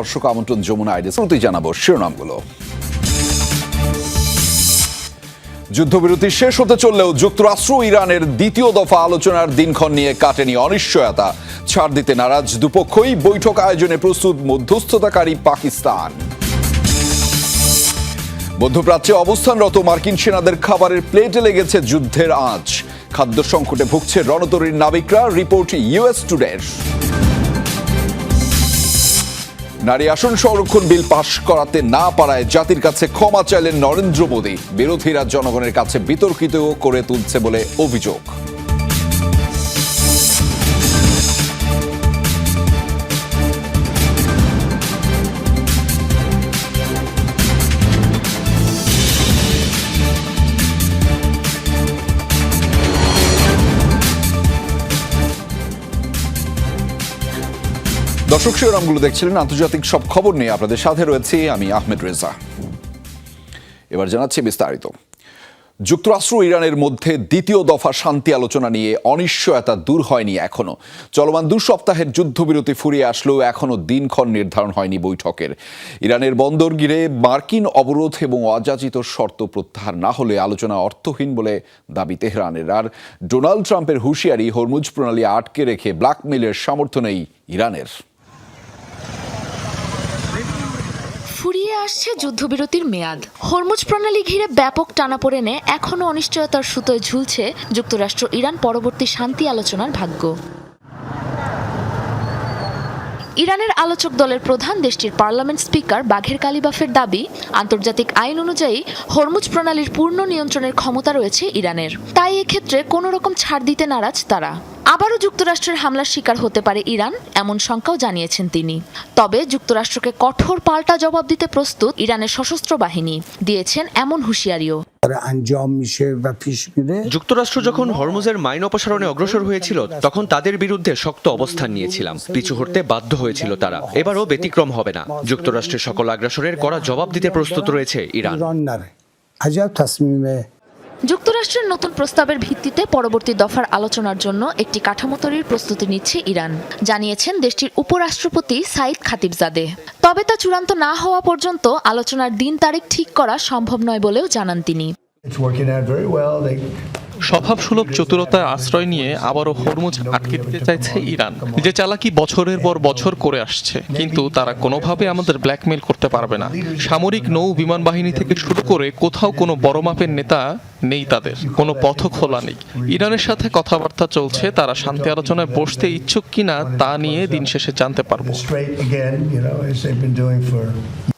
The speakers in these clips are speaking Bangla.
দর্শক আমন্ত্রণ যমুনা আইডিয়া শুরুতেই জানাবো শিরোনামগুলো। যুদ্ধবিরতি শেষ হতে চললেও যুক্তরাষ্ট্র ইরানের দ্বিতীয় দফা আলোচনার দিনক্ষণ নিয়ে কাটেনি অনিশ্চয়তা। ছাড় দিতে নারাজ দুপক্ষই, বৈঠক আয়োজনে প্রস্তুত মধ্যস্থতাকারী পাকিস্তান। মধ্যপ্রাচ্যে অবস্থানরত মার্কিন সেনাদের খাবারের প্লেটে লেগেছে যুদ্ধের আঁচ। খাদ্য সংকটে ভুগছে রণতরীর নাবিকরা, রিপোর্ট ইউএস টুডের। নারী আসন সংরক্ষণ বিল পাশ করাতে না পারায় জাতির কাছে ক্ষমা চাইলেন নরেন্দ্র মোদী। বিরোধীরা জনগণের কাছে বিতর্কিত করে তুলছে বলে অভিযোগ। দর্শক শিরোনামগুলো দেখছিলেন। আন্তর্জাতিক সব খবর নিয়ে আপনাদের সাথে রয়েছি আমি আহমেদ রেজা। এবার জানাচ্ছি বিস্তারিত। যুক্তরাষ্ট্র ইরানের মধ্যে দ্বিতীয় দফা শান্তি আলোচনা নিয়ে অনিশ্চয়তা দূর হয়নি এখনো। চলমান 2 সপ্তাহের যুদ্ধবিরতি ফুরিয়ে আসলেও এখনো দিনক্ষণ নির্ধারণ হয়নি বৈঠকের। ইরানের বন্দর ঘিরে মার্কিন অবরোধ এবং অযাচিত শর্ত প্রত্যাহার না হলে আলোচনা অর্থহীন বলে দাবি তেহরানের। আর ডোনাল্ড ট্রাম্পের হুঁশিয়ারি, হরমুজ প্রণালী আটকে রেখে ব্ল্যাকমেইলের সামর্থ্য নেই ইরানের। ফুরিয়ে আসছে যুদ্ধবিরতির মেয়াদ। হরমুজ প্রণালী ঘিরে ব্যাপক টানাপোড়েনে এখনও অনিশ্চয়তার সুতোয় ঝুলছে যুক্তরাষ্ট্র ইরান পরবর্তী শান্তি আলোচনার ভাগ্য। ইরানের আলোচক দলের প্রধান দেশটির পার্লামেন্ট স্পিকার বাঘের কালিবাফের দাবি, আন্তর্জাতিক আইন অনুযায়ী হরমুজ প্রণালীর পূর্ণ নিয়ন্ত্রণের ক্ষমতা রয়েছে ইরানের। তাই এক্ষেত্রে কোনো রকম ছাড় দিতে নারাজ তারা। আবারও যুক্তরাষ্ট্রের হামলার শিকার হতে পারে ইরান, এমন শঙ্কাও জানিয়েছেন তিনি। তবে যুক্তরাষ্ট্রকে কঠোর পাল্টা জবাব দিতে প্রস্তুত ইরানের সশস্ত্র বাহিনী, দিয়েছেন এমন হুঁশিয়ারিও। যুক্তরাষ্ট্র যখন হরমুজের মাইন অপসারণে অগ্রসর হয়েছিল তখন তাদের বিরুদ্ধে শক্ত অবস্থান নিয়েছিলাম। পিছু হটতে বাধ্য হয়েছিল তারা। এবারও ব্যতিক্রম হবে না। যুক্তরাষ্ট্রের সকল আগ্রাসনের কড়া জবাব দিতে প্রস্তুত রয়েছে ইরান। যুক্তরাষ্ট্রের নতুন প্রস্তাবের ভিত্তিতে পরবর্তী দফার আলোচনার জন্য একটি কাঠামো তৈরির প্রস্তুতি নিচ্ছে ইরান, জানিয়েছেন দেশটির উপরাষ্ট্রপতি সাইদ খাতিবজাদে। তবে তা চূড়ান্ত না হওয়া পর্যন্ত আলোচনার দিন তারিখ ঠিক করা সম্ভব নয় বলেও জানান তিনি। স্বভাবসুলভ চতুরতার আশ্রয় নিয়ে আবারও হরমুজ আটকে দিতে চাইছে ইরান। যে চালাকি বছরের পর বছর করে আসছে, কিন্তু তারা কোনোভাবে আমাদের ব্ল্যাকমেইল করতে পারবে না। সামরিক নৌ বিমান বাহিনী থেকে শুরু করে কোথাও কোনো বড় মাপের নেতা নেই, তাদের কোনো পথ খোলা নেই। ইরানের সাথে কথাবার্তা চলছে, তারা শান্তি আলোচনায় বসতে ইচ্ছুক কিনা তা নিয়ে দিন শেষে জানতে পারবো।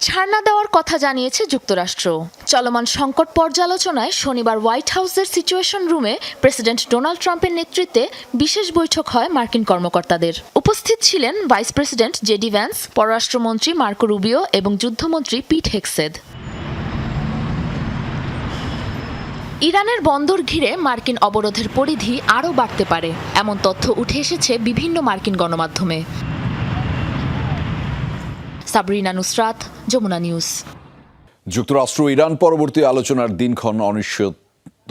ছাড় না দেওয়ার কথা জানিয়েছে যুক্তরাষ্ট্র। চলমান সংকট পর্যালোচনায় শনিবার হোয়াইট হাউসের সিচুয়েশন রুমে প্রেসিডেন্ট ডোনাল্ড ট্রাম্পের নেতৃত্বে বিশেষ বৈঠক হয় মার্কিন কর্মকর্তাদের। উপস্থিত ছিলেন ভাইস প্রেসিডেন্ট জেডি ভ্যান্স, পররাষ্ট্রমন্ত্রী মার্কো রুবিও এবং যুদ্ধমন্ত্রী পিট হেগসেথ। ইরানের বন্দর ঘিরে মার্কিন অবরোধের পরিধি আরও বাড়তে পারে, এমন তথ্য উঠে এসেছে বিভিন্ন মার্কিন গণমাধ্যমে। সাবরিনা নুসরাত, যমুনা নিউজ। যুক্তরাষ্ট্র ইরান পরবর্তী আলোচনার দিনক্ষণ অনিশ্চিত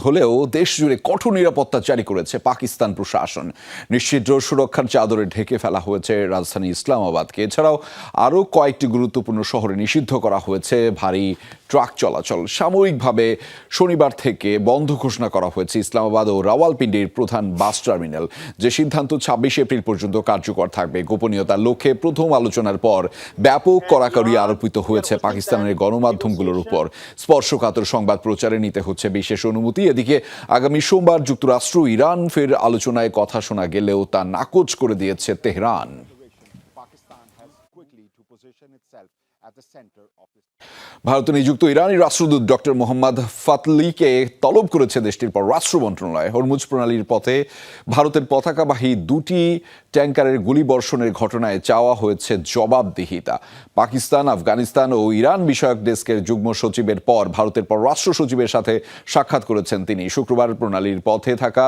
হলেও দেশ জুড়ে কঠোর নিরাপত্তা জারি করেছে পাকিস্তান প্রশাসন। নিশ্চিদ্র সুরক্ষার চাদরে ঢেকে ফেলা হয়েছে রাজধানী ইসলামাবাদকে। এছাড়াও আরও কয়েকটি গুরুত্বপূর্ণ শহরে নিষিদ্ধ করা হয়েছে ভারী ট্রাক চলাচল। সাময়িকভাবে শনিবার থেকে বন্ধ ঘোষণা করা হয়েছে ইসলামাবাদ ও রাওয়ালপিন্ডির প্রধান বাস টার্মিনাল, যে সিদ্ধান্ত 26 এপ্রিল পর্যন্ত কার্যকর থাকবে। গোপনীয়তার লক্ষ্যে প্রথম আলোচনার পর ব্যাপক কড়াকড়ি আরোপিত হয়েছে পাকিস্তানের গণমাধ্যমগুলোর উপর। স্পর্শকাতর সংবাদ প্রচারে নিতে হচ্ছে বিশেষ অনুমতি। এদিকে আগামী সোমবার যুক্তরাষ্ট্র ইরান ফের আলোচনায় কথা শোনা গেলেও তা নাকচ করে দিয়েছে তেহরান। ভারতে নিযুক্ত ইরানি রাষ্ট্রদূত ডক্টর মোহাম্মদ ফাতলিকে তলব করেছে দেশটির পররাষ্ট্র মন্ত্রণালয়। হরমুজ প্রণালীর পথে ভারতের পতাকাবাহী 2টি ট্যাঙ্কারের গুলিবর্ষণের ঘটনায় চাওয়া হয়েছে জবাবদিহিতা। পাকিস্তান, আফগানিস্তান ও ইরান বিষয়ক ডেস্কের যুগ্ম সচিবের পর ভারতের পররাষ্ট্র সচিবের সাথে সাক্ষাৎ করেছেন তিনি। শুক্রবার প্রণালীর পথে থাকা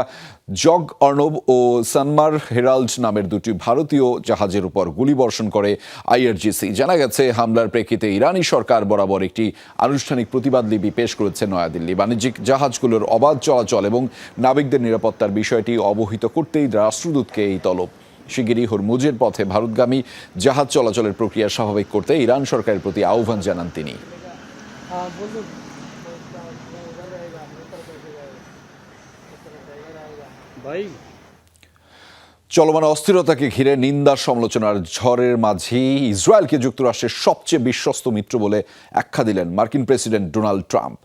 জগ অর্ণব ও সানমার হেরাল্ড নামের 2টি ভারতীয় জাহাজের উপর গুলিবর্ষণ করে আইআরজিসি। জানা গেছে, হামলার প্রেক্ষিতে ইরানি সরকার বরাবর একটি আনুষ্ঠানিক প্রতিবাদ লিপি পেশ করেছে নয়াদিল্লি। বাণিজ্যিক জাহাজগুলোর অবাধ চলাচল এবং নাবিকদের নিরাপত্তার বিষয়টি অবহিত করতেই রাষ্ট্রদূতকে এই তলব। শিগগিরই হরমুজের পথে ভারতগামী জাহাজ চলাচলের প্রক্রিয়া স্বাভাবিক করতে ইরান সরকারের প্রতি আহ্বান জানান তিনি। চলমান অস্থিরতাকে ঘিরে নিন্দা সমালোচনার ঝড়ের মাঝেই ইসরায়েলকে যুক্তরাষ্ট্রের সবচেয়ে বিশ্বস্ত মিত্র বলে আখ্যা দিলেন মার্কিন প্রেসিডেন্ট ডোনাল্ড ট্রাম্প।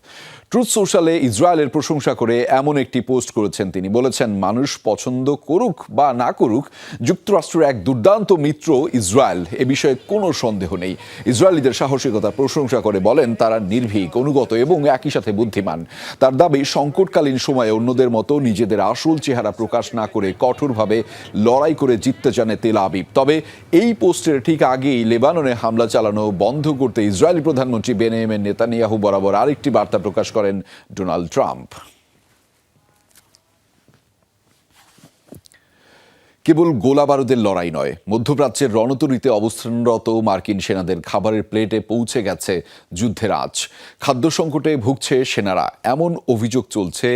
ট্রুথ সোশ্যালে ইসরায়েলের প্রশংসা করে এমন একটি পোস্ট করেছেন তিনি। বলেছেন, মানুষ পছন্দ করুক বা না করুক, যুক্তরাষ্ট্রের এক দুর্দান্ত মিত্র ইসরায়েল, এ বিষয়ে কোনো সন্দেহ নেই। ইসরায়েলিদের সাহসিকতার প্রশংসা করে বলেন, তারা নির্ভীক, অনুগত এবং একই সাথে বুদ্ধিমান। তার দাবি, সংকটকালীন সময়ে অন্যদের মতো নিজেদের আসল চেহারা প্রকাশ না করে কঠোরভাবে লড়াই করে জিততে জানে তেল আবিব। তবে এই পোস্টের ঠিক আগেই লেবাননে হামলা চালানো বন্ধ করতে ইসরায়েলি প্রধানমন্ত্রী বেনিয়ামিন নেতানিয়াহু বরাবর আরেকটি বার্তা প্রকাশ করেন ডোনাল্ড ট্রাম্প। কেবল গোলা বারুদের লড়াই নয়, মধ্যপ্রাচ্যের রণতরীতে অবস্থানরত মার্কিন সেনাদের খাবারের প্লেটে পৌঁছে গেছে যুদ্ধের আঁচ। খাদ্য সংকটে ভুগছে সেনারা, এমন অভিযোগ চলছে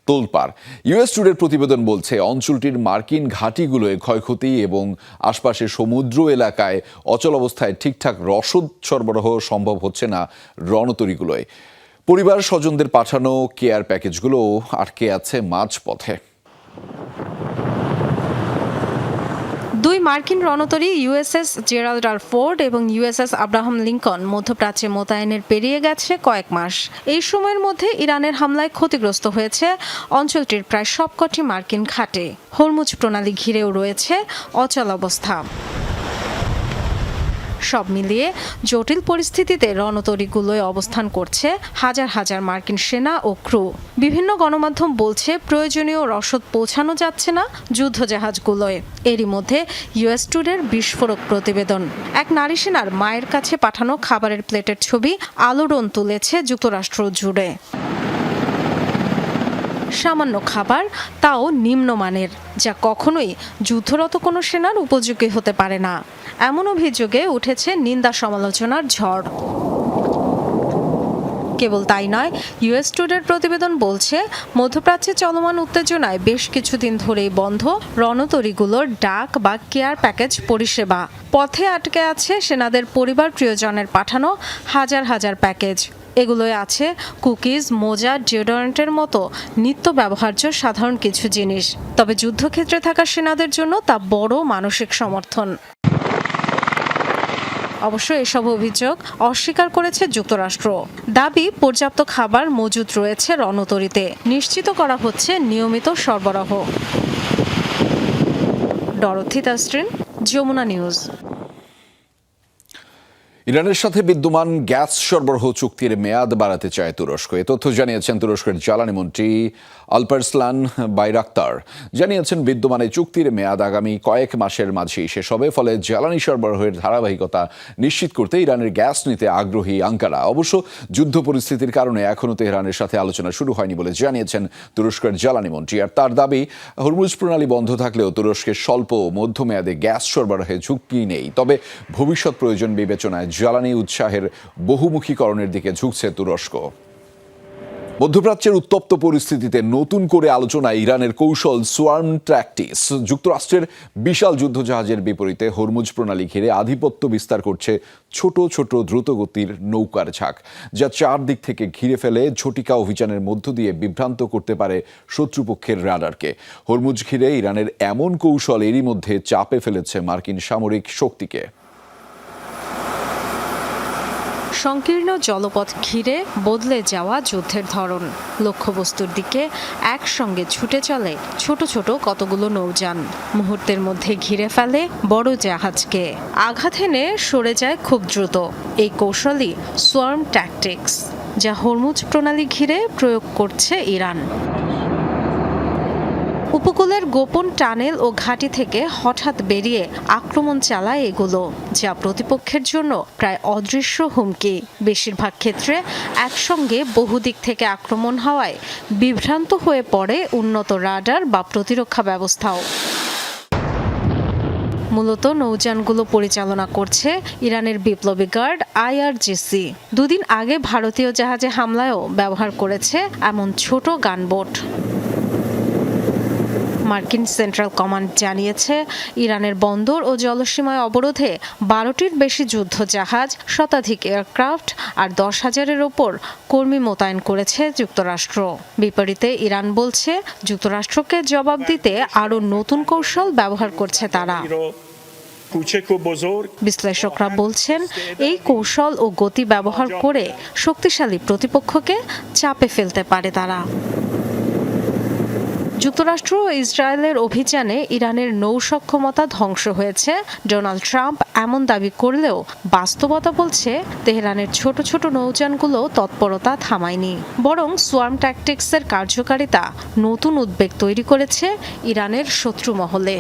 তোলপাড়। ইউএস টুডের প্রতিবেদন বলছে, অঞ্চলটির মার্কিন ঘাঁটিগুলোয় ক্ষয়ক্ষতি এবং আশপাশের সমুদ্র এলাকায় অচলাবস্থায় ঠিকঠাক রসদ সরবরাহ সম্ভব হচ্ছে না রণতরীগুলোয়। পরিবার স্বজনদের পাঠানো কেয়ার প্যাকেজগুলো আটকে আছে মাঝপথে। দুই মার্কিন রণতরী ইউএসএস জেরাল্ড আর ফোর্ড এবং ইউএসএস আব্রাহাম লিঙ্কন মধ্যপ্রাচ্যে মোতায়েনের পেরিয়ে গেছে কয়েক মাস। এই সময়ের মধ্যে ইরানের হামলায় ক্ষতিগ্রস্ত হয়েছে অঞ্চলটির প্রায় সবকটি মার্কিন ঘাটে। হরমুজ প্রণালী ঘিরেও রয়েছে অচলাবস্থা। সব মিলিয়ে জটিল পরিস্থিতিতে রণতরীগুলোয় অবস্থান করছে হাজার হাজার মার্কিন সেনা ও ক্রু। বিভিন্ন গণমাধ্যম বলছে, প্রয়োজনীয় রসদ পৌঁছানো যাচ্ছে না যুদ্ধজাহাজগুলোয়। এরই মধ্যে ইউএস টুডের বিস্ফোরক প্রতিবেদন। এক নারী সেনার মায়ের কাছে পাঠানো খাবারের প্লেটের ছবি আলোড়ন তুলেছে যুক্তরাষ্ট্র জুড়ে। সামান্য খাবার, তাও নিম্নমানের, যা কখনোই যুদ্ধরত কোনো সেনার উপযোগী হতে পারে না। এমন অভিযোগে উঠেছে নিন্দা সমালোচনার ঝড়। কেবল তাই নয়, ইউএস টুডের প্রতিবেদন বলছে, মধ্যপ্রাচ্যে চলমান উত্তেজনায় বেশ কিছুদিন ধরেই বন্ধ রণতরীগুলোর ডাক বা কেয়ার প্যাকেজ পরিষেবা। পথে আটকে আছে সেনাদের পরিবার প্রিয়জনের পাঠানো হাজার হাজার প্যাকেজ। এগুলোয় আছে কুকিজ, মোজা, ডিওডোরেন্টের মতো নিত্য ব্যবহার্য সাধারণ কিছু জিনিস। তবে যুদ্ধক্ষেত্রে থাকা সেনাদের জন্য তা বড় মানসিক সমর্থন। অবশ্য এসব অভিযোগ অস্বীকার করেছে যুক্তরাষ্ট্র। দাবি, পর্যাপ্ত খাবার মজুদ রয়েছে রণতরীতে, নিশ্চিত করা হচ্ছে নিয়মিত সরবরাহ। Dorothy Tasrin, Jamuna news. ইরানের সাথে বিদ্যমান গ্যাস সরবরাহ চুক্তির মেয়াদ বাড়াতে চায় তুরস্ক। এ তথ্য জানিয়েছেন তুরস্কের জ্বালানি মন্ত্রী আলপারসলান বাইরাক্তার। জানিয়েছেন, বিদ্যমান এই চুক্তির মেয়াদ আগামী কয়েক মাসের মাঝেই শেষ হবে। ফলে জ্বালানি সরবরাহের ধারাবাহিকতা নিশ্চিত করতে ইরানের গ্যাস নিতে আগ্রহী আঙ্কারা। অবশ্য যুদ্ধ পরিস্থিতির কারণে এখনও তেহরানের সাথে আলোচনা শুরু হয়নি বলে জানিয়েছেন তুরস্কের জ্বালানি মন্ত্রী। আর তার দাবি, হরমুজ প্রণালী বন্ধ থাকলেও তুরস্কের স্বল্প মধ্যমেয়াদে গ্যাস সরবরাহে ঝুঁকি নেই। তবে ভবিষ্যৎ প্রয়োজন বিবেচনায় জ্বালানি উৎসাহের বহুমুখীকরণের দিকে ঝুঁকছে তুরস্ক। মধ্যপ্রাচ্যের উত্তপ্ত পরিস্থিতিতে নতুন করে আলোচনায় ইরানের কৌশল সোয়ার্ম ট্যাকটিক্স। যুক্তরাষ্ট্রের বিশাল যুদ্ধজাহাজের বিপরীতে হরমুজ প্রণালী ঘিরে আধিপত্য বিস্তার করছে ছোট ছোট দ্রুতগতির নৌকার ঝাঁক, যা চারদিক থেকে ঘিরে ফেলে ঝটিকা অভিযানের মধ্য দিয়ে বিভ্রান্ত করতে পারে শত্রুপক্ষের রাডারকে। হরমুজ ঘিরে ইরানের এমন কৌশল এরই মধ্যে চাপে ফেলেছে মার্কিন সামরিক শক্তিকে। সংকীর্ণ জলপথ ঘিরে বদলে যাওয়া যুদ্ধের ধরন। লক্ষ্যবস্তুর দিকে একসঙ্গে ছুটে চলে ছোট ছোট কতগুলো নৌযান। মুহূর্তের মধ্যে ঘিরে ফেলে বড় জাহাজকে। আঘাত এনে সরে যায় খুব দ্রুত। এই কৌশলই সোয়ার্ম ট্যাকটিক্স, যা হরমুজ প্রণালী ঘিরে প্রয়োগ করছে ইরান। উপকূলের গোপন টানেল ও ঘাঁটি থেকে হঠাৎ বেরিয়ে আক্রমণ চালায় এগুলো, যা প্রতিপক্ষের জন্য প্রায় অদৃশ্য হুমকি। বেশিরভাগ ক্ষেত্রে একসঙ্গে বহুদিক থেকে আক্রমণ হওয়ায় বিভ্রান্ত হয়ে পড়ে উন্নত রাডার বা প্রতিরক্ষা ব্যবস্থাও। মূলত নৌযানগুলো পরিচালনা করছে ইরানের বিপ্লবী গার্ড IRGC। দুদিন আগে ভারতীয় জাহাজে হামলায়ও ব্যবহার করেছে এমন ছোট গানবোট। মার্কিন সেন্ট্রাল কমান্ড জানিয়েছে, ইরানের বন্দর ও জলসীমায় অবরোধে 12টির বেশি যুদ্ধ জাহাজ, শতাধিক এয়ারক্রাফট আর 10,000-এর ওপর কর্মী মোতায়েন করেছে যুক্তরাষ্ট্র। বিপরীতে ইরান বলছে, যুক্তরাষ্ট্রকে জবাব দিতে আরও নতুন কৌশল ব্যবহার করছে তারা। বিশ্লেষকরা বলছেন, এই কৌশল ও গতি ব্যবহার করে শক্তিশালী প্রতিপক্ষকে চাপে ফেলতে পারে তারা। যুক্তরাষ্ট্র ও ইসরায়েলের অভিযানে ইরানের নৌ সক্ষমতা ধ্বংস হয়েছে। ডোনাল্ড ট্রাম্প এমন দাবি করলেও বাস্তবতা বলছে, তেহরানের ছোট ছোট নৌযানগুলো তৎপরতা থামায়নি, বরং সোয়ার্ম ট্যাকটিক্সের কার্যকারিতা নতুন উদ্বেগ তৈরি করেছে ইরানের শত্রু মহলে।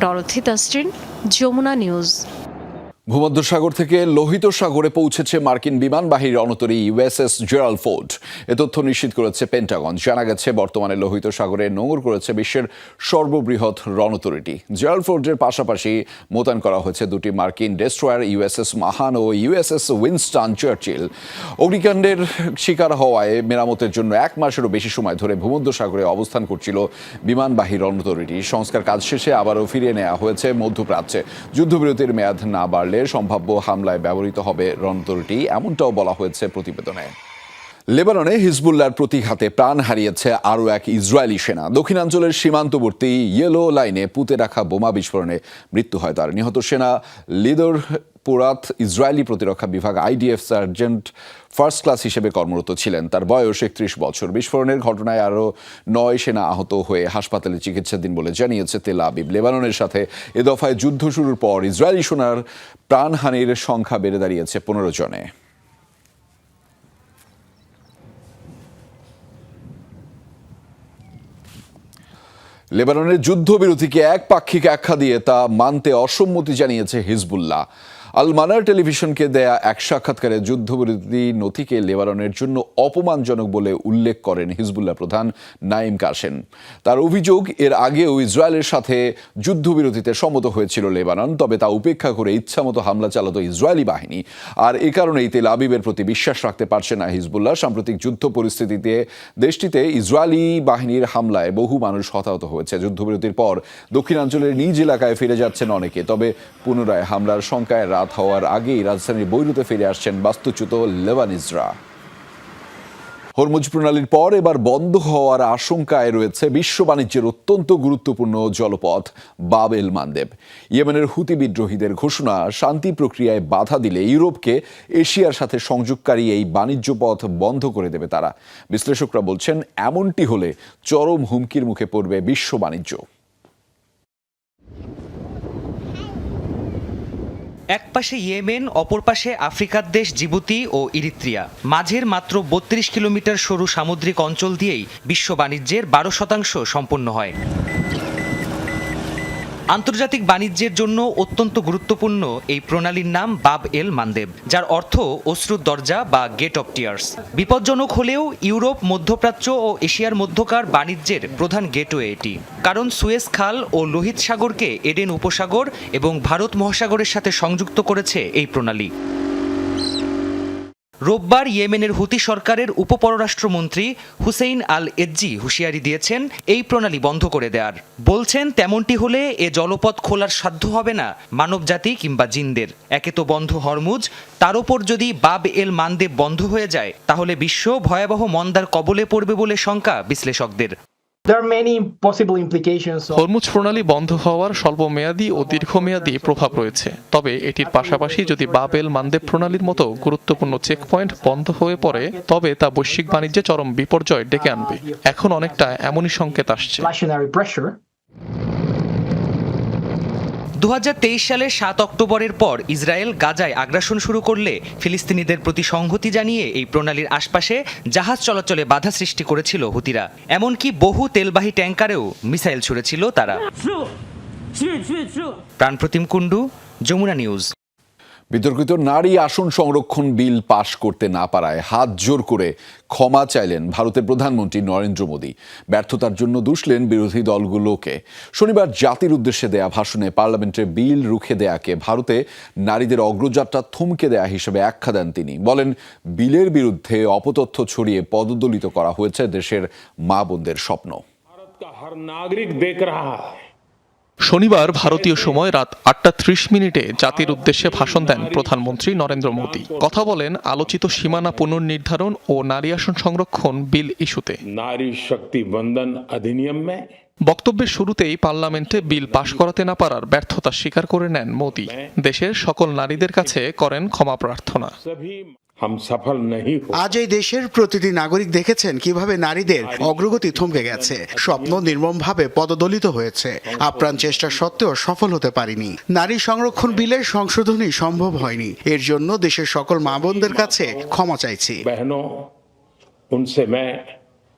Dorothy Tasrin, Jamuna News. ভূমধ্যসাগর থেকে লোহিত সাগরে পৌঁছেছে মার্কিন বিমানবাহী রণতরী ইউএসএস জেরাল্ড ফোর্ড। এ তথ্য নিশ্চিত করেছে পেন্টাগন। জানা গেছে, বর্তমানে লোহিত সাগরে নোঙর করেছে বিশ্বের সর্ববৃহৎ রণতরীটি। জেরাল্ড ফোর্ডের পাশাপাশি মোতায়েন করা হয়েছে দুটি মার্কিন ডেস্ট্রয়ার, ইউএসএস মাহান ও ইউএসএস উইনস্টন চার্চিল। অগ্নিকাণ্ডের শিকার হওয়ায় মেরামতের জন্য 1 মাসেরও বেশি সময় ধরে ভূমধ্যসাগরে অবস্থান করছিল বিমানবাহী রণতরীটি। সংস্কার কাজ শেষে আবারও ফিরিয়ে নেওয়া হয়েছে মধ্যপ্রাচ্যে। যুদ্ধবিরতির মেয়াদ না বাড়লে সম্ভাব্য হামলায় ব্যবহৃত হবে রণতরীটি, এমনটাও বলা হয়েছে প্রতিবেদনে। লেবাননে হিজবুল্লাহর প্রতিঘাতে প্রাণ হারিয়েছে আরও এক ইসরায়েলি সেনা। দক্ষিণাঞ্চলের সীমান্তবর্তী ইয়েলো লাইনে পুঁতে রাখা বোমা বিস্ফোরণে মৃত্যু হয় তার। নিহত সেনা লিদর পোরাত ইসরায়েলি প্রতিরক্ষা বিভাগ IDF সার্জেন্ট ফার্স্ট ক্লাস হিসেবে কর্মরত ছিলেন। তার বয়স 31 বছর। বিস্ফোরণের ঘটনায় আরও 9 সেনা আহত হয়ে হাসপাতালে চিকিৎসাধীন বলে জানিয়েছে তেল আবিব। লেবাননের সাথে এ দফায় যুদ্ধ শুরুর পর ইসরায়েলি সেনার প্রাণহানির সংখ্যা বেড়ে দাঁড়িয়েছে 15 জনে। লেবাননের যুদ্ধবিরতিকে একপাক্ষিক আখ্যা দিয়ে তা মানতে অসম্মতি জানিয়েছে হিজবুল্লাহ। আল মানার টেলিভিশনকে দেয়া এক সাক্ষাৎকারে যুদ্ধবিরতি নথিকে লেবাননের জন্য অপমানজনক বলে উল্লেখ করেন হিজবুল্লাহ প্রধান নাইম কাসেম। তার অভিযোগ, এর আগেও ইসরায়েলের সাথে যুদ্ধবিরতিতে সম্মত হয়েছিল লেবানন, তবে তা উপেক্ষা করে ইচ্ছামতো হামলা চালাতো ইসরায়েলি বাহিনী। আর এ কারণেই তেল আবিবের প্রতি বিশ্বাস রাখতে পারছে না হিজবুল্লাহ। সাম্প্রতিক যুদ্ধ পরিস্থিতিতে দেশটিতে ইসরায়েলি বাহিনীর হামলায় বহু মানুষ হতাহত হয়েছে। যুদ্ধবিরতির পর দক্ষিণাঞ্চলের নিজ এলাকায় ফিরে যাচ্ছেন অনেকে, তবে পুনরায় হামলার শঙ্কায় রাত হওয়ার আগেই রাজধানীর বৈরুতে ফিরে আসছেন বাস্তুচ্যুত লেবানিজরা। হরমুজ প্রণালীর পর এবার বন্ধ হওয়ার আশঙ্কায় রয়েছে বিশ্ব বাণিজ্যের অত্যন্ত গুরুত্বপূর্ণ জলপথ বাব এল মান্দেব। ইয়েমেনের হুতি বিদ্রোহীদের ঘোষণা, শান্তি প্রক্রিয়ায় বাধা দিলে ইউরোপকে এশিয়ার সাথে সংযোগকারী এই বাণিজ্য পথ বন্ধ করে দেবে তারা। বিশ্লেষকরা বলছেন, এমনটি হলে চরম হুমকির মুখে পড়বে বিশ্ব বাণিজ্য। এক পাশে ইয়েমেন, অপর পাশে আফ্রিকার দেশ জিবুতি ও ইরিত্রিয়া। মাঝের মাত্র 32 কিলোমিটার সরু সামুদ্রিক অঞ্চল দিয়েই বিশ্ব বাণিজ্যের 12% সম্পন্ন হয়। আন্তর্জাতিক বাণিজ্যের জন্য অত্যন্ত গুরুত্বপূর্ণ এই প্রণালীর নাম বাব এল মান্দেব, যার অর্থ অশ্রুর দরজা বা গেট অফ টিয়ার্স। বিপজ্জনক হলেও ইউরোপ, মধ্যপ্রাচ্য ও এশিয়ার মধ্যকার বাণিজ্যের প্রধান গেটওয়ে এটি। কারণ সুয়েজ খাল ও লোহিত সাগরকে এডেন উপসাগর এবং ভারত মহাসাগরের সাথে সংযুক্ত করেছে এই প্রণালী। রোববার ইয়েমেনের হুতি সরকারের উপপররাষ্ট্রমন্ত্রী হুসেইন আল এজ্জি হুঁশিয়ারি দিয়েছেন এই প্রণালী বন্ধ করে দেওয়ার। বলছেন, তেমনটি হলে এ জলপথ খোলার সাধ্য হবে না মানবজাতি কিংবা জিনদের। একে তো বন্ধ হরমুজ, তার ওপর যদি বাব এল মান্দেব বন্ধ হয়ে যায়, তাহলে বিশ্ব ভয়াবহ মন্দার কবলে পড়বে বলে শঙ্কা বিশ্লেষকদের। হরমুজ প্রণালী বন্ধ হওয়ার স্বল্পমেয়াদী ও দীর্ঘমেয়াদী প্রভাব রয়েছে। তবে এটির পাশাপাশি যদি বাব এল মান্দেব প্রণালীর মতো গুরুত্বপূর্ণ চেকপয়েন্ট বন্ধ হয়ে পড়ে, তবে তা বৈশ্বিক বাণিজ্যে চরম বিপর্যয় ডেকে আনবে। এখন অনেকটা এমনই সংকেত আসছে। 2023 সালের 7 অক্টোবরের পর ইসরায়েল গাজায় আগ্রাসন শুরু করলে ফিলিস্তিনিদের প্রতি সংহতি জানিয়ে এই প্রণালীর আশপাশে জাহাজ চলাচলে বাধা সৃষ্টি করেছিল হুতিরা। এমনকি বহু তেলবাহী ট্যাঙ্কারেও মিসাইল ছুড়েছিল তারা। প্রাণপ্রতিম কুণ্ডু, যমুনা নিউজ। বিতর্কিত নারী আসন সংরক্ষণ বিল পাশ করতে না পারায় হাত জোর করে ক্ষমা চাইলেন ভারতের প্রধানমন্ত্রী নরেন্দ্র মোদী। ব্যর্থতার জন্য দুষলেন বিরোধী দলগুলোকে। শনিবার জাতির উদ্দেশ্যে দেয়া ভাষণে পার্লামেন্টের বিল রুখে দেয়াকে ভারতে নারীদের অগ্রযাত্রা থমকে দেয়া হিসেবে আখ্যা দেন তিনি। বলেন, বিলের বিরুদ্ধে অপতথ্য ছড়িয়ে পদদলিত করা হয়েছে দেশের মা বোনদের স্বপ্ন। का हर नागरिक देख रहा है। শনিবার ভারতীয় সময় রাত 8:30 জাতির উদ্দেশ্যে ভাষণ দেন প্রধানমন্ত্রী নরেন্দ্র মোদী। কথা বলেন আলোচিত সীমানা পুনর্নির্ধারণ ও নারী আসন সংরক্ষণ বিল ইস্যুতে। नारी शक्ति वंदन अधिनियम में বক্তব্যের শুরুতেই পার্লামেন্টে বিল পাশ করাতে না পারার ব্যর্থতা স্বীকার করে নেন মোদী। দেশের সকল নারীদের কাছে করেন ক্ষমা প্রার্থনা। सभी हम सफल नहीं हो। আজ এই দেশের প্রতিটি নাগরিক দেখেছেন কিভাবে নারীদের অগ্রগতি থমকে গেছে, স্বপ্ন নির্মমভাবে পদদলিত হয়েছে। আপ্রাণ চেষ্টা সত্ত্বেও সফল হতে পারিনি। নারী সংরক্ষণ বিলের সংশোধনী সম্ভব হয়নি। এর জন্য দেশের সকল মা বোনদের কাছে ক্ষমা চাইছি। बहनों, उनसे मैं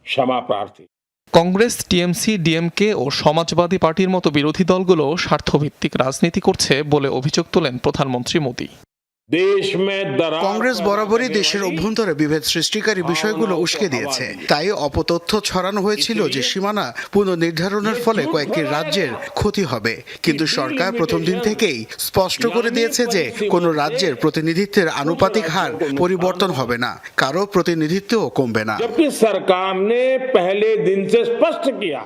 क्षमा प्रार्थी। কংগ্রেস, টিএমসি, ডিএমকে ও সমাজবাদী পার্টির মতো বিরোধী দলগুলো স্বার্থভিত্তিক রাজনীতি করছে বলে অভিযোগ তোলেন প্রধানমন্ত্রী মোদী। देश में दरार কংগ্রেস বরাবরই দেশের অভ্যন্তরে বিভেদ সৃষ্টিকারী বিষয়গুলো উস্কে দিয়েছে। তাই অপতথ্য ছড়ানো হয়েছিল যে সীমানা পুনর্নির্ধারণের ফলে কয়েকটি রাজ্যের ক্ষতি হবে। কিন্তু সরকার প্রথম দিন থেকেই স্পষ্ট করে দিয়েছে যে কোনো রাজ্যের প্রতিনিধিত্বের আনুপাতিক হার পরিবর্তন হবে না, কারো প্রতিনিধিত্বও কমবে না। जबकि सरकार ने पहले दिन से स्पष्ट किया।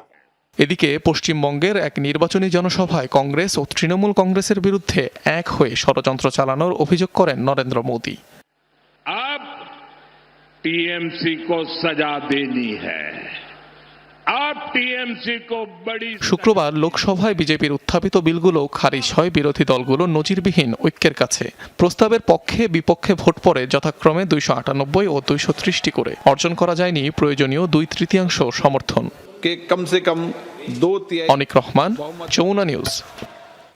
এদিকে পশ্চিমবঙ্গের এক নির্বাচনী জনসভায় কংগ্রেস ও তৃণমূল কংগ্রেসের বিরুদ্ধে এক হয়ে ষড়যন্ত্র চালানোর অভিযোগ করেন নরেন্দ্র মোদী। अब टीएमसी को सजा देनी है। अब टीएमसी को बड़ी শুক্রবার লোকসভায় বিজেপির উত্থাপিত বিলগুলো খারিজ হয় বিরোধী দলগুলো নজিরবিহীন ঐক্যের কাছে। প্রস্তাবের পক্ষে বিপক্ষে ভোট পড়ে যথাক্রমে 298 ও 230টি করে। অর্জন করা যায়নি প্রয়োজনীয় 2/3 সমর্থন। অনিক রহমান, যমুনা নিউজ।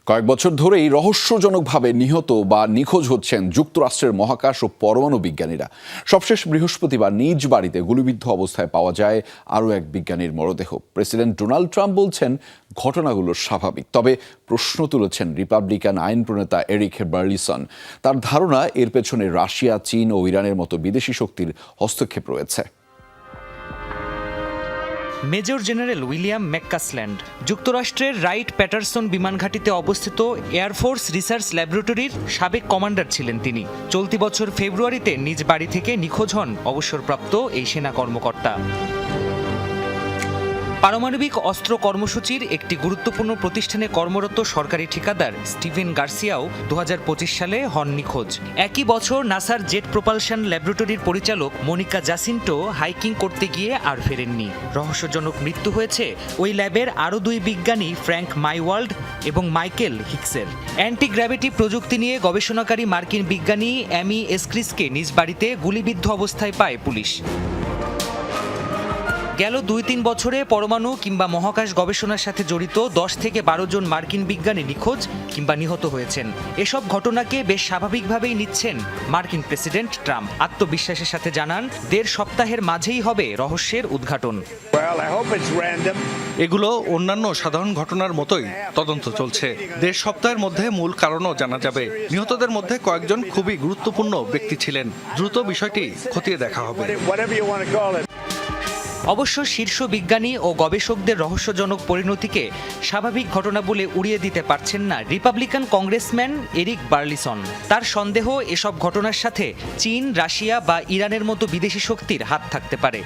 কয়েক বছর ধরেই রহস্যজনকভাবে নিহত বা নিখোঁজ হচ্ছেন যুক্তরাষ্ট্রের মহাকাশ ও পরমাণু বিজ্ঞানীরা। সবশেষ বৃহস্পতিবার নিজ বাড়িতে গুলিবিদ্ধ অবস্থায় পাওয়া যায় আরও এক বিজ্ঞানীর মরদেহ। প্রেসিডেন্ট ডোনাল্ড ট্রাম্প বলছেন ঘটনাগুলো স্বাভাবিক, তবে প্রশ্ন তুলেছেন রিপাবলিকান আইন প্রণেতা এরিক বার্লিসন। তার ধারণা এর পেছনে রাশিয়া, চীন ও ইরানের মতো বিদেশি শক্তির হস্তক্ষেপ রয়েছে। মেজর জেনারেল উইলিয়াম ম্যাককাসল্যান্ড যুক্তরাষ্ট্রের রাইট প্যাটারসন বিমান ঘাঁটিতে অবস্থিত এয়ারফোর্স রিসার্চ ল্যাবরেটরির সাবেক কমান্ডার ছিলেন তিনি। চলতি বছর ফেব্রুয়ারিতে নিজ বাড়ি থেকে নিখোঁজ হন অবসরপ্রাপ্ত এই সেনা কর্মকর্তা। পারমাণবিক অস্ত্র কর্মসূচির একটি গুরুত্বপূর্ণ প্রতিষ্ঠানে কর্মরত সরকারি ঠিকাদার স্টিভেন গার্সিয়াও 2025 সালে হন নিখোঁজ। একই বছর নাসার জেট প্রোপালশন ল্যাবরেটরির পরিচালক মনিকা জাসিন্টো হাইকিং করতে গিয়ে আর ফেরেননি। রহস্যজনক মৃত্যু হয়েছে ওই ল্যাবের আরও 2 বিজ্ঞানী ফ্র্যাঙ্ক মাইওয়াল্ড এবং মাইকেল হিক্সের। অ্যান্টি গ্র্যাভিটি প্রযুক্তি নিয়ে গবেষণাকারী মার্কিন বিজ্ঞানী অ্যামি এসক্রিসকে নিজ বাড়িতে গুলিবিদ্ধ অবস্থায় পায় পুলিশ। গেল 2-3 বছরে পরমাণু কিংবা মহাকাশ গবেষণার সাথে জড়িত 10 থেকে 12 জন মার্কিন বিজ্ঞানী নিখোঁজ কিংবা নিহত হয়েছেন। এসব ঘটনাকে বেশ স্বাভাবিকভাবেই নিচ্ছেন মার্কিন প্রেসিডেন্ট ট্রাম্প। আত্মবিশ্বাসের সাথে জানান 1.5 সপ্তাহের মাঝেই হবে রহস্যের উদ্ঘাটন। এগুলো অন্যান্য সাধারণ ঘটনার মতোই তদন্ত চলছে। 1.5 সপ্তাহের মধ্যে মূল কারণও জানা যাবে। নিহতদের মধ্যে কয়েকজন খুবই গুরুত্বপূর্ণ ব্যক্তি ছিলেন। দ্রুত বিষয়টি খতিয়ে দেখা হবে। অবশ্য শীর্ষ বিজ্ঞানী ও গবেষকদের রহস্যজনক পরিণতিকে স্বাভাবিক ঘটনা বলে উড়িয়ে দিতে পারছেন না রিপাবলিকান কংগ্রেসম্যান এরিক বার্লিসন। তার সন্দেহ এসব ঘটনার সাথে চীন, রাশিয়া বা ইরানের মতো বিদেশি শক্তির হাত থাকতে পারে।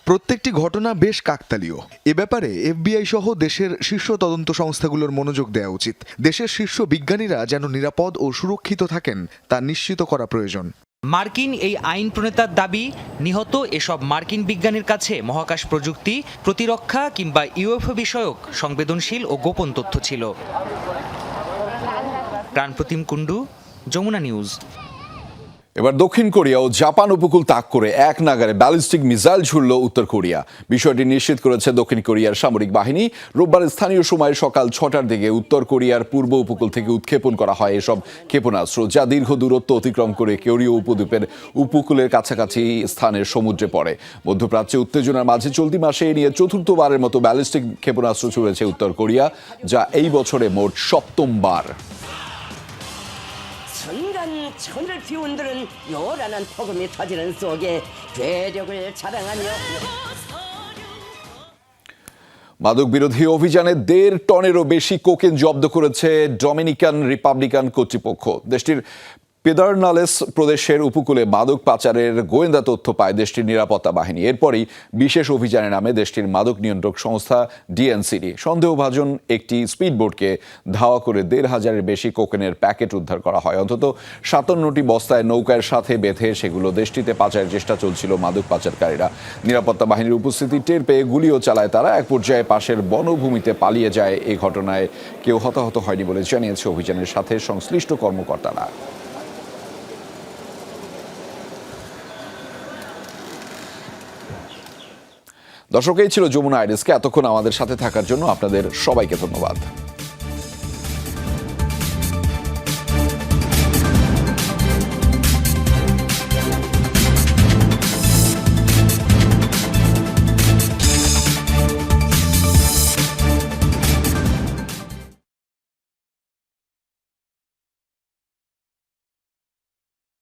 প্রত্যেকটি ঘটনা বেশ কাকতালীয়। এ ব্যাপারে এফবিআই সহ দেশের শীর্ষ তদন্ত সংস্থাগুলোর মনোযোগ দেওয়া উচিত। দেশের শীর্ষ বিজ্ঞানীরা যেন নিরাপদ ও সুরক্ষিত থাকেন তা নিশ্চিত করা প্রয়োজন। মার্কিন এই আইন প্রণেতার দাবি, নিহত এসব মার্কিন বিজ্ঞানীর কাছে মহাকাশ প্রযুক্তি, প্রতিরক্ষা কিংবা ইউএফও বিষয়ক সংবেদনশীল ও গোপন তথ্য ছিল। প্রাণপ্রতিম কুণ্ডু, যমুনা নিউজ। এবার দক্ষিণ কোরিয়া ও জাপান উপকূল তাক করে এক নাগারে ব্যালিস্টিক মিসাইল ছুড়ল উত্তর কোরিয়া। বিষয়টি নিশ্চিত করেছে দক্ষিণ কোরিয়ার সামরিক বাহিনী। রোববার স্থানীয় সময় সকাল 6টার দিকে উত্তর কোরিয়ার পূর্ব উপকূল থেকে উৎক্ষেপণ করা হয় এসব ক্ষেপণাস্ত্র, যা দীর্ঘ দূরত্ব অতিক্রম করে কোরীয় উপদ্বীপের উপকূলের কাছাকাছি স্থানের সমুদ্রে পড়ে। মধ্যপ্রাচ্যে উত্তেজনার মাঝে চলতি মাসে এ নিয়ে চতুর্থবারের মতো ব্যালিস্টিক ক্ষেপণাস্ত্র ছুড়েছে উত্তর কোরিয়া, যা এই বছরে মোট 7ম বার। 천을 비운들은 요란한 폭음이 터지는 속에 괴력을 자랑하며 মাদক বিরোধী অভিযানে 1.5 টনেরও বেশি কোকেন জব্দ করেছে ডমিনিকান রিপাবলিকান কর্তৃপক্ষ। দেশটির পেদারনালেস প্রদেশের উপকূলে মাদক পাচারের গোয়েন্দা তথ্য পায় দেশটির নিরাপত্তা বাহিনী। এরপরই বিশেষ অভিযানের নামে দেশটির মাদক নিয়ন্ত্রক সংস্থা ডিএনসিডি সন্দেহভাজন একটি স্পিডবোটকে ধাওয়া করে 1,500-এর বেশি কোকেনের প্যাকেট উদ্ধার করা হয়। অন্তত 57টি বস্তায় নৌকার সাথে বেঁধে সেগুলো দেশটিতে পাচারের চেষ্টা চলছিল মাদক পাচারকারীরা। নিরাপত্তা বাহিনীর উপস্থিতি টের পেয়ে গুলিও চালায় তারা। এক পর্যায়ে পাশের বনভূমিতে পালিয়ে যায়। এই ঘটনায় কেউ হতাহত হয়নি বলে জানিয়েছে অভিযানের সাথে সংশ্লিষ্ট কর্মকর্তারা। দর্শক, এই ছিল যমুনা আইরিসকে। এতক্ষণ আমাদের সাথে থাকার জন্য আপনাদের সবাইকে ধন্যবাদ।